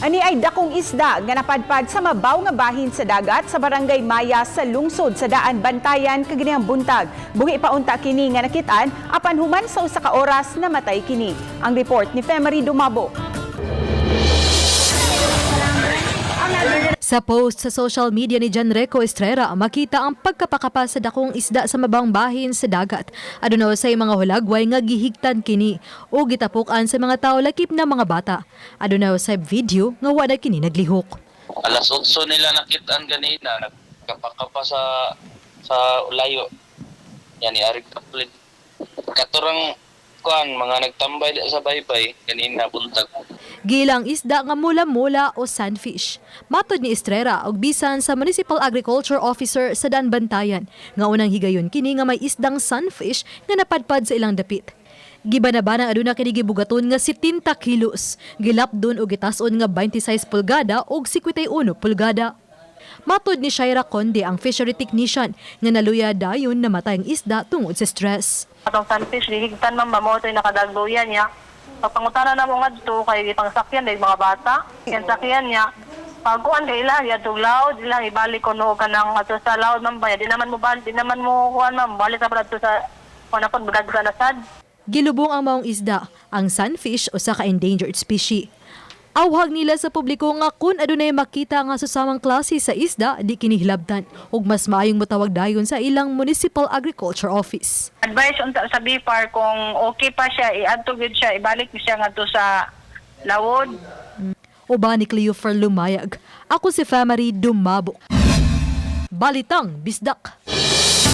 Ani ay dakong isda nga napadpad sa mabaw nga bahin sa dagat sa barangay Maya sa lungsod sa Daan Bantayan kaginihang buntag. Bungi paunta kini nga nakitaan apan human sa usa ka oras namatay kini. Ang report ni Femery Dumabo. Sa post sa social media ni Janreco Estrera, makita ang pagkapakapa sa dakong isda sa mabang bahin sa dagat. Aduna say mga hulagway nga gihigtan kini o gitapukan sa mga tao lakip na mga bata. Aduna say video nga wala kini naglihok. Alas 8 nila nakitaan ganina, nagkapakapa sa layo. Yan ni Arik Kaplit. Katurang kuan mga nagtambay sa baybay kanina buntag. Gilang isda nga mula-mula o sunfish. Matod ni Estrera og bisan sa Municipal Agriculture Officer sa Daan Bantayan nga unang higayon kini nga may isdang sunfish nga napadpad sa ilang dapit. Gibanabana aduna kini gibugaton nga 70 kilos. Gilapdon og gitason nga 26 pulgada og 51 pulgada. Matod ni Shaira Conde, ang fishery technician, nga naluya dayon namatay ang isda tungod sa stress. Atong sunfish, higtan man mamotoy nakadagluyan niya. Pagpangutana na mo nga dito, kay ipangsakyan dahil mga bata. Yan sakyan niya. Pagkuhan kay ilang, yatong laod, ilang ibalik ko no ka ng ato sa laod man ba. Di naman mo kuhan man, balik sa ato sa panapon, bagag sa nasad. Gilubong ang maong isda, ang sunfish o sa ka-endangered species. Awhag nila sa publiko nga kun adunay makita nga susamang klase sa isda di kinihilabtan ug mas maayong motawag dayon sa ilang Municipal Agriculture Office. Advice unta sa BFAR kung okay pa siya, i-adto gyud siya, ibalik siya nga to sa lawod. Uban ni Cleofer Lumayag. Ako si Femery Dumabo. Balitang Bisdak.